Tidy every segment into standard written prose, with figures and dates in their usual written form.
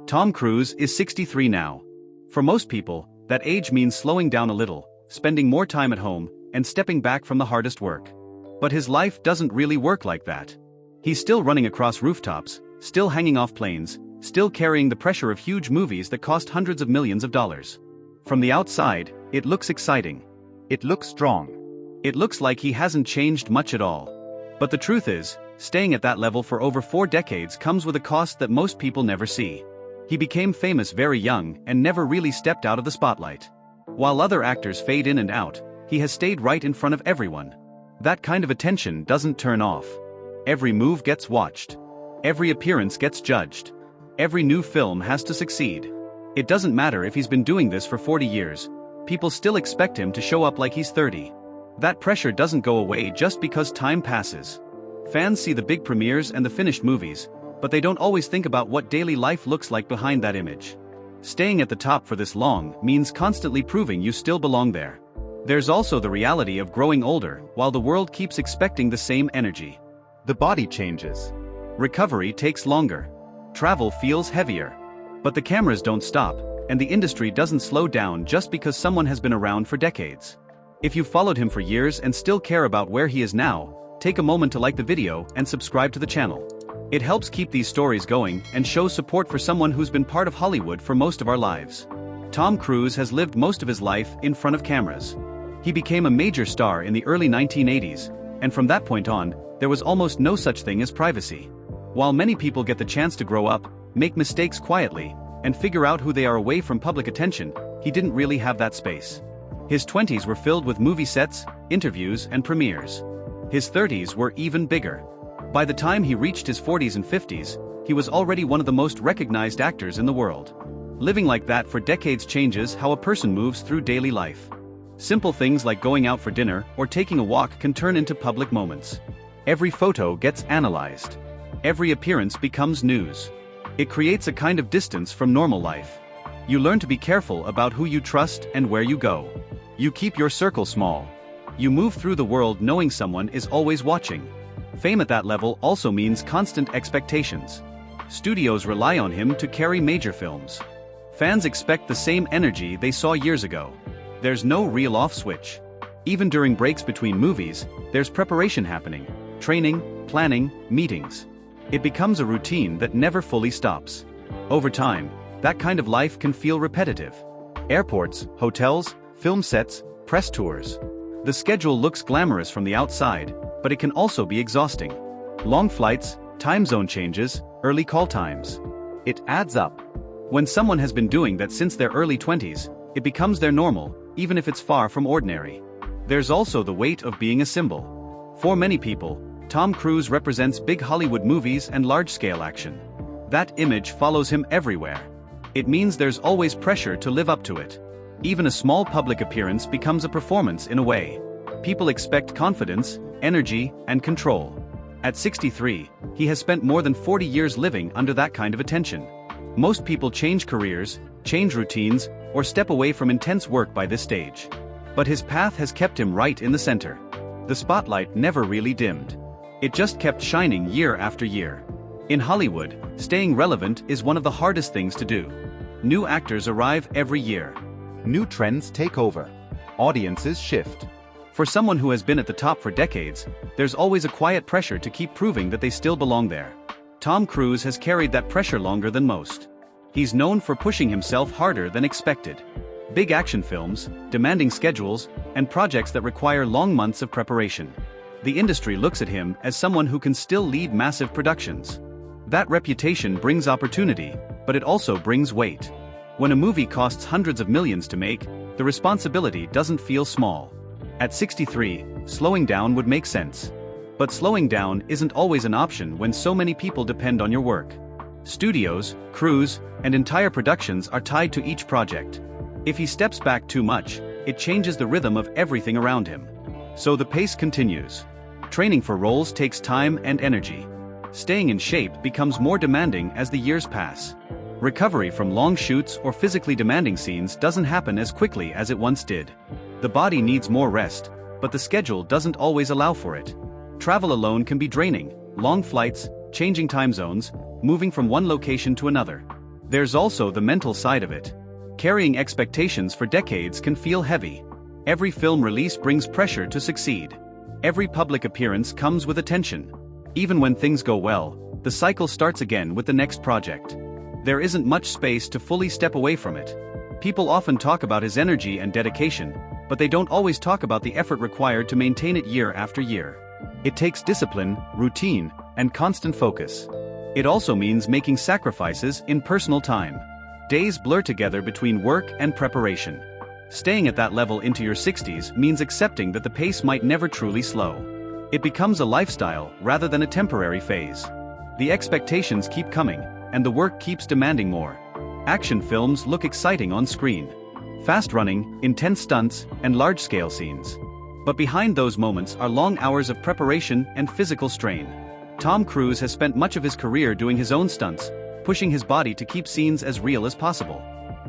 Tom Cruise is 63 now. For most people, that age means slowing down a little, spending more time at home, and stepping back from the hardest work. But his life doesn't really work like that. He's still running across rooftops, still hanging off planes, still carrying the pressure of huge movies that cost hundreds of millions of dollars. From the outside, it looks exciting. It looks strong. It looks like he hasn't changed much at all. But the truth is, staying at that level for over 4 decades comes with a cost that most people never see. He became famous very young and never really stepped out of the spotlight. While other actors fade in and out, he has stayed right in front of everyone. That kind of attention doesn't turn off. Every move gets watched. Every appearance gets judged. Every new film has to succeed. It doesn't matter if he's been doing this for 40 years, people still expect him to show up like he's 30. That pressure doesn't go away just because time passes. Fans see the big premieres and the finished movies, but they don't always think about what daily life looks like behind that image. Staying at the top for this long means constantly proving you still belong there. There's also the reality of growing older while the world keeps expecting the same energy. The body changes. Recovery takes longer. Travel feels heavier. But the cameras don't stop, and the industry doesn't slow down just because someone has been around for decades. If you've followed him for years and still care about where he is now, take a moment to like the video and subscribe to the channel. It helps keep these stories going and shows support for someone who's been part of Hollywood for most of our lives. Tom Cruise has lived most of his life in front of cameras. He became a major star in the early 1980s, and from that point on, there was almost no such thing as privacy. While many people get the chance to grow up, make mistakes quietly, and figure out who they are away from public attention, he didn't really have that space. His 20s were filled with movie sets, interviews, and premieres. His 30s were even bigger. By the time he reached his 40s and 50s, he was already one of the most recognized actors in the world. Living like that for decades changes how a person moves through daily life. Simple things like going out for dinner or taking a walk can turn into public moments. Every photo gets analyzed. Every appearance becomes news. It creates a kind of distance from normal life. You learn to be careful about who you trust and where you go. You keep your circle small. You move through the world knowing someone is always watching. Fame at that level also means constant expectations. Studios rely on him to carry major films. Fans expect the same energy they saw years ago. There's no real off switch. Even during breaks between movies, there's preparation happening. Training, planning, meetings. It becomes a routine that never fully stops. Over time, that kind of life can feel repetitive. Airports, hotels, film sets, press tours. The schedule looks glamorous from the outside, but it can also be exhausting. Long flights, time zone changes, early call times. It adds up. When someone has been doing that since their early 20s, it becomes their normal, even if it's far from ordinary. There's also the weight of being a symbol. For many people, Tom Cruise represents big Hollywood movies and large-scale action. That image follows him everywhere. It means there's always pressure to live up to it. Even a small public appearance becomes a performance in a way. People expect confidence, energy, and control. At 63, he has spent more than 40 years living under that kind of attention. Most people change careers, change routines, or step away from intense work by this stage. But his path has kept him right in the center. The spotlight never really dimmed. It just kept shining year after year. In Hollywood, staying relevant is one of the hardest things to do. New actors arrive every year. New trends take over. Audiences shift. For someone who has been at the top for decades, there's always a quiet pressure to keep proving that they still belong there. Tom Cruise has carried that pressure longer than most. He's known for pushing himself harder than expected. Big action films, demanding schedules, and projects that require long months of preparation. The industry looks at him as someone who can still lead massive productions. That reputation brings opportunity, but it also brings weight. When a movie costs hundreds of millions to make, the responsibility doesn't feel small. At 63, slowing down would make sense. But slowing down isn't always an option when so many people depend on your work. Studios, crews, and entire productions are tied to each project. If he steps back too much, it changes the rhythm of everything around him. So the pace continues. Training for roles takes time and energy. Staying in shape becomes more demanding as the years pass. Recovery from long shoots or physically demanding scenes doesn't happen as quickly as it once did. The body needs more rest, but the schedule doesn't always allow for it. Travel alone can be draining, long flights, changing time zones, moving from one location to another. There's also the mental side of it. Carrying expectations for decades can feel heavy. Every film release brings pressure to succeed. Every public appearance comes with attention. Even when things go well, the cycle starts again with the next project. There isn't much space to fully step away from it. People often talk about his energy and dedication, but they don't always talk about the effort required to maintain it year after year. It takes discipline, routine, and constant focus. It also means making sacrifices in personal time. Days blur together between work and preparation. Staying at that level into your 60s means accepting that the pace might never truly slow. It becomes a lifestyle rather than a temporary phase. The expectations keep coming, and the work keeps demanding more. Action films look exciting on screen. Fast running, intense stunts, and large-scale scenes. But behind those moments are long hours of preparation and physical strain. Tom Cruise has spent much of his career doing his own stunts, pushing his body to keep scenes as real as possible.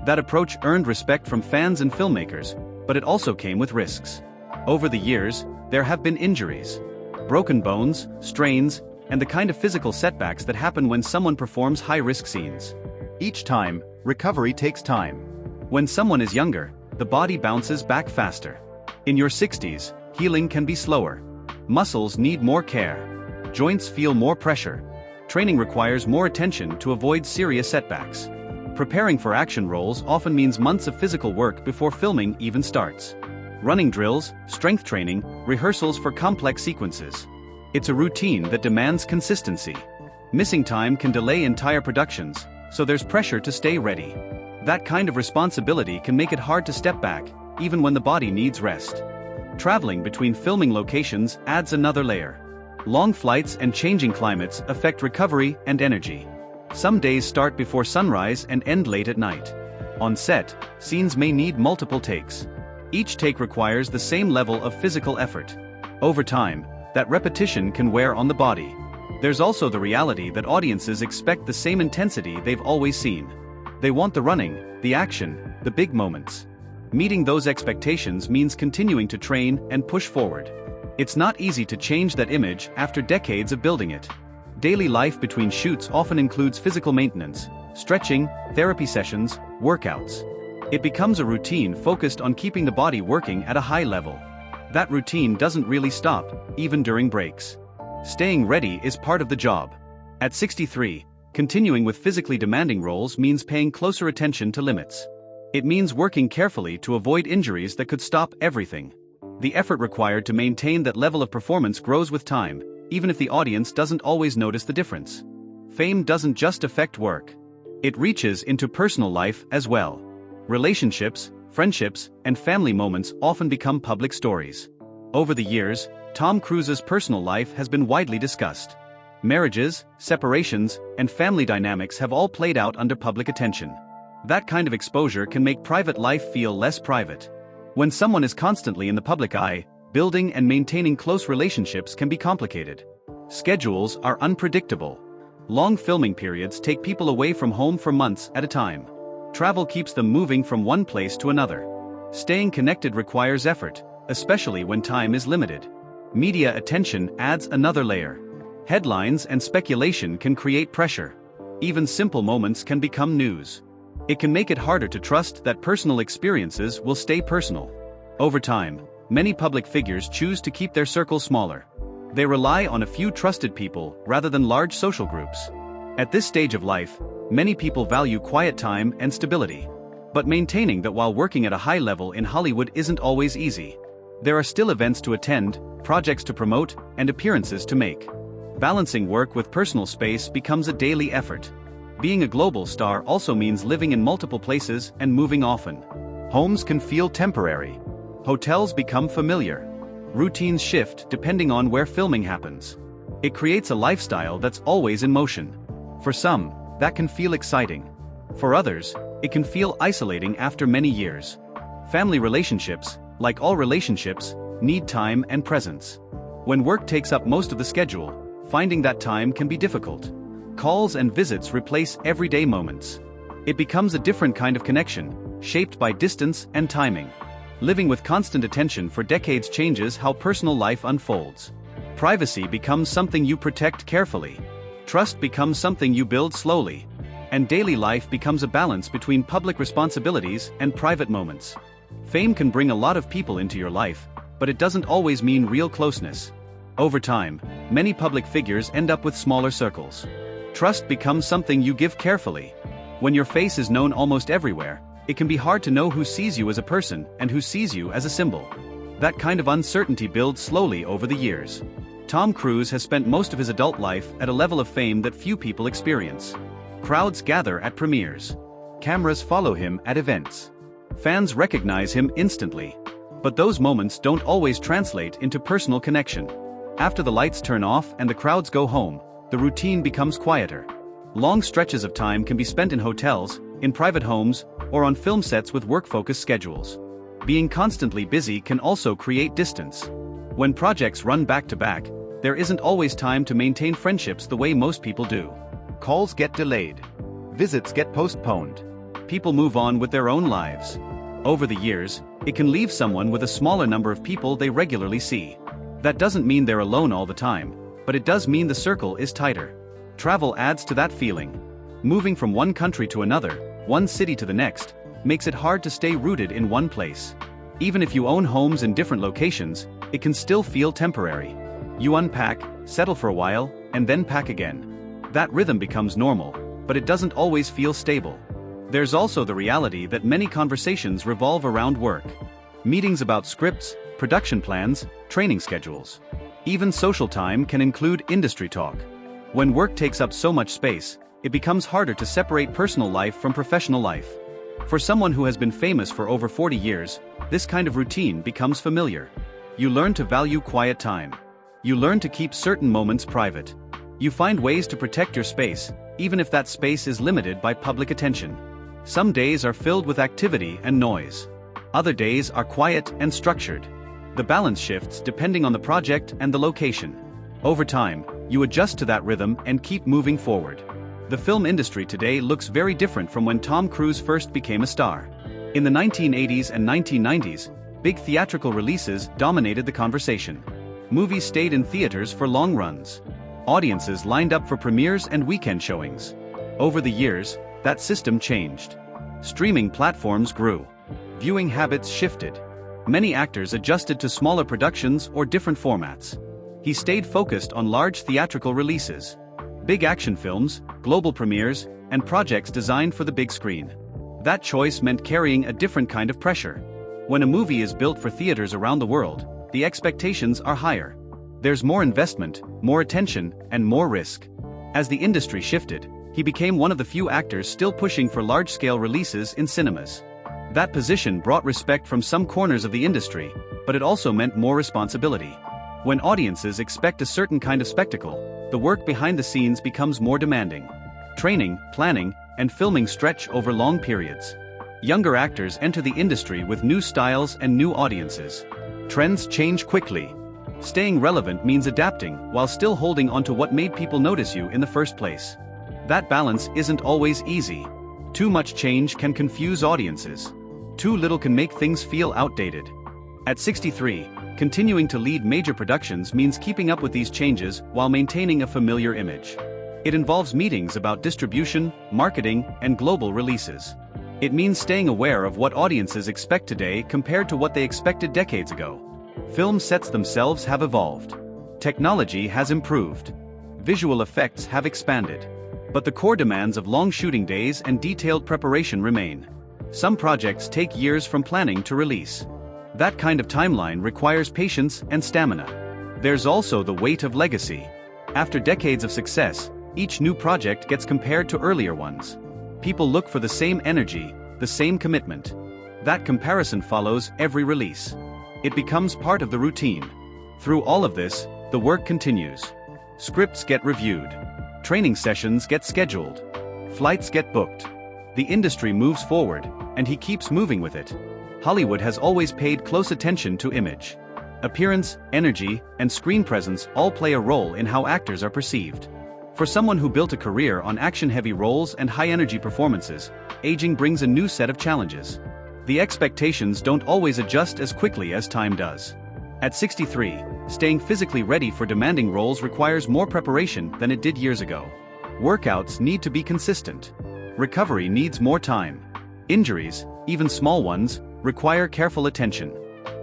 That approach earned respect from fans and filmmakers, but it also came with risks. Over the years, there have been injuries. Broken bones, strains, and the kind of physical setbacks that happen when someone performs high-risk scenes. Each time, recovery takes time. When someone is younger, the body bounces back faster. In your 60s, healing can be slower. Muscles need more care. Joints feel more pressure. Training requires more attention to avoid serious setbacks. Preparing for action roles often means months of physical work before filming even starts. Running drills, strength training, rehearsals for complex sequences. It's a routine that demands consistency. Missing time can delay entire productions, so there's pressure to stay ready. That kind of responsibility can make it hard to step back, even when the body needs rest. Traveling between filming locations adds another layer. Long flights and changing climates affect recovery and energy. Some days start before sunrise and end late at night. On set, scenes may need multiple takes. Each take requires the same level of physical effort. Over time, that repetition can wear on the body. There's also the reality that audiences expect the same intensity they've always seen. They want the running, the action, the big moments. Meeting those expectations means continuing to train and push forward. It's not easy to change that image after decades of building it. Daily life between shoots often includes physical maintenance, stretching, therapy sessions, workouts. It becomes a routine focused on keeping the body working at a high level. That routine doesn't really stop, even during breaks. Staying ready is part of the job. At 63, continuing with physically demanding roles means paying closer attention to limits. It means working carefully to avoid injuries that could stop everything. The effort required to maintain that level of performance grows with time, even if the audience doesn't always notice the difference. Fame doesn't just affect work. It reaches into personal life as well. Relationships, friendships, and family moments often become public stories. Over the years, Tom Cruise's personal life has been widely discussed. Marriages, separations, and family dynamics have all played out under public attention. That kind of exposure can make private life feel less private. When someone is constantly in the public eye, building and maintaining close relationships can be complicated. Schedules are unpredictable. Long filming periods take people away from home for months at a time. Travel keeps them moving from one place to another. Staying connected requires effort, especially when time is limited. Media attention adds another layer. Headlines and speculation can create pressure. Even simple moments can become news. It can make it harder to trust that personal experiences will stay personal. Over time, many public figures choose to keep their circle smaller. They rely on a few trusted people rather than large social groups. At this stage of life, many people value quiet time and stability. But maintaining that while working at a high level in Hollywood isn't always easy. There are still events to attend, projects to promote, and appearances to make. Balancing work with personal space becomes a daily effort. Being a global star also means living in multiple places and moving often. Homes can feel temporary. Hotels become familiar. Routines shift depending on where filming happens. It creates a lifestyle that's always in motion. For some, that can feel exciting. For others, it can feel isolating after many years. Family relationships, like all relationships, need time and presence. When work takes up most of the schedule, finding that time can be difficult. Calls and visits replace everyday moments. It becomes a different kind of connection, shaped by distance and timing. Living with constant attention for decades changes how personal life unfolds. Privacy becomes something you protect carefully. Trust becomes something you build slowly. and daily life becomes a balance between public responsibilities and private moments. Fame can bring a lot of people into your life, but it doesn't always mean real closeness. Over time, many public figures end up with smaller circles. Trust becomes something you give carefully. When your face is known almost everywhere, it can be hard to know who sees you as a person and who sees you as a symbol. That kind of uncertainty builds slowly over the years. Tom Cruise has spent most of his adult life at a level of fame that few people experience. Crowds gather at premieres. Cameras follow him at events. Fans recognize him instantly. But those moments don't always translate into personal connection. After the lights turn off and the crowds go home, the routine becomes quieter. Long stretches of time can be spent in hotels, in private homes, or on film sets with work-focused schedules. Being constantly busy can also create distance. When projects run back to back, there isn't always time to maintain friendships the way most people do. Calls get delayed. Visits get postponed. People move on with their own lives. Over the years, it can leave someone with a smaller number of people they regularly see. That doesn't mean they're alone all the time, but it does mean the circle is tighter. Travel adds to that feeling. Moving from one country to another, one city to the next, makes it hard to stay rooted in one place. Even if you own homes in different locations, it can still feel temporary. You unpack, settle for a while, and then pack again. That rhythm becomes normal, but it doesn't always feel stable. There's also the reality that many conversations revolve around work. Meetings about scripts, production plans, training schedules. Even social time can include industry talk. When work takes up so much space, it becomes harder to separate personal life from professional life. For someone who has been famous for over 40 years, this kind of routine becomes familiar. You learn to value quiet time. You learn to keep certain moments private. You find ways to protect your space, even if that space is limited by public attention. Some days are filled with activity and noise. Other days are quiet and structured. The balance shifts depending on the project and the location. Over time, you adjust to that rhythm and keep moving forward. The film industry today looks very different from when Tom Cruise first became a star. In the 1980s and 1990s, big theatrical releases dominated the conversation. Movies stayed in theaters for long runs. Audiences lined up for premieres and weekend showings. Over the years, that system changed. Streaming platforms grew. Viewing habits shifted. Many actors adjusted to smaller productions or different formats. He stayed focused on large theatrical releases. Big action films, global premieres, and projects designed for the big screen. That choice meant carrying a different kind of pressure. When a movie is built for theaters around the world, the expectations are higher. There's more investment, more attention, and more risk. As the industry shifted, he became one of the few actors still pushing for large-scale releases in cinemas. That position brought respect from some corners of the industry, but it also meant more responsibility. When audiences expect a certain kind of spectacle, the work behind the scenes becomes more demanding. Training, planning, and filming stretch over long periods. Younger actors enter the industry with new styles and new audiences. Trends change quickly. Staying relevant means adapting while still holding onto what made people notice you in the first place. That balance isn't always easy. Too much change can confuse audiences. Too little can make things feel outdated. At 63, continuing to lead major productions means keeping up with these changes while maintaining a familiar image. It involves meetings about distribution, marketing, and global releases. It means staying aware of what audiences expect today compared to what they expected decades ago. Film sets themselves have evolved. Technology has improved. Visual effects have expanded. But the core demands of long shooting days and detailed preparation remain. Some projects take years from planning to release. That kind of timeline requires patience and stamina. There's also the weight of legacy. After decades of success, each new project gets compared to earlier ones. People look for the same energy, the same commitment. That comparison follows every release. It becomes part of the routine. Through all of this, the work continues. Scripts get reviewed. Training sessions get scheduled. Flights get booked. The industry moves forward, and he keeps moving with it. Hollywood has always paid close attention to image. Appearance, energy, and screen presence all play a role in how actors are perceived. For someone who built a career on action-heavy roles and high-energy performances, aging brings a new set of challenges. The expectations don't always adjust as quickly as time does. At 63, staying physically ready for demanding roles requires more preparation than it did years ago. Workouts need to be consistent. Recovery needs more time. Injuries, even small ones, require careful attention.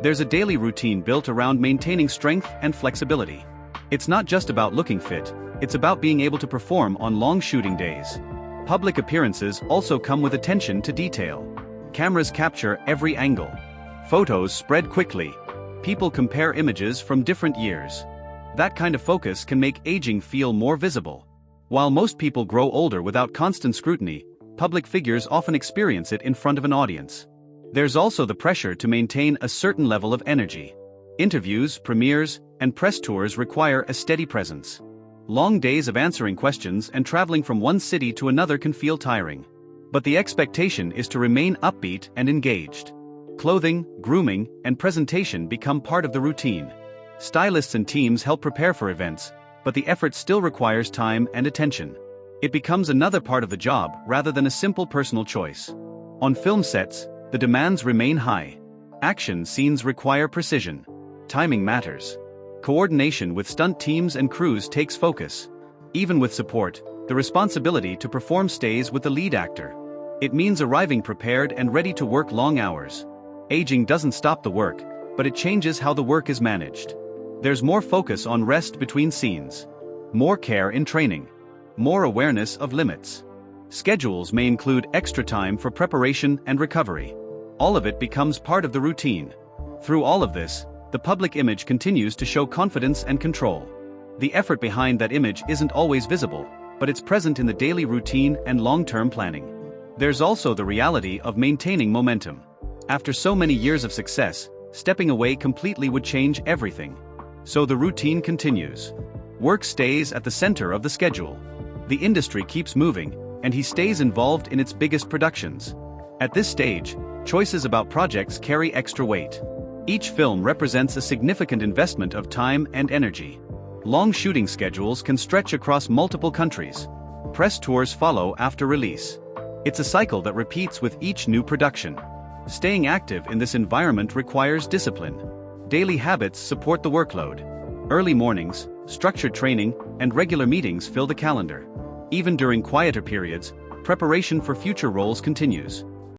There's a daily routine built around maintaining strength and flexibility. It's not just about looking fit, it's about being able to perform on long shooting days. Public appearances also come with attention to detail. Cameras capture every angle. Photos spread quickly. People compare images from different years. That kind of focus can make aging feel more visible. While most people grow older without constant scrutiny, public figures often experience it in front of an audience. There's also the pressure to maintain a certain level of energy. Interviews, premieres, and press tours require a steady presence. Long days of answering questions and traveling from one city to another can feel tiring. But the expectation is to remain upbeat and engaged. Clothing, grooming, and presentation become part of the routine. Stylists and teams help prepare for events, but the effort still requires time and attention. It becomes another part of the job rather than a simple personal choice. On film sets, the demands remain high. Action scenes require precision. Timing matters. Coordination with stunt teams and crews takes focus. Even with support, the responsibility to perform stays with the lead actor. It means arriving prepared and ready to work long hours. Aging doesn't stop the work, but it changes how the work is managed. There's more focus on rest between scenes. More care in training. More awareness of limits. Schedules may include extra time for preparation and recovery. All of it becomes part of the routine. Through all of this, the public image continues to show confidence and control. The effort behind that image isn't always visible, but it's present in the daily routine and long-term planning. There's also the reality of maintaining momentum. After so many years of success, stepping away completely would change everything. So the routine continues. Work stays at the center of the schedule. The industry keeps moving, and he stays involved in its biggest productions. At this stage, choices about projects carry extra weight. Each film represents a significant investment of time and energy. Long shooting schedules can stretch across multiple countries. Press tours follow after release. It's a cycle that repeats with each new production. Staying active in this environment requires discipline. Daily habits support the workload. Early mornings, structured training, and regular meetings fill the calendar. Even during quieter periods, preparation for future roles continues.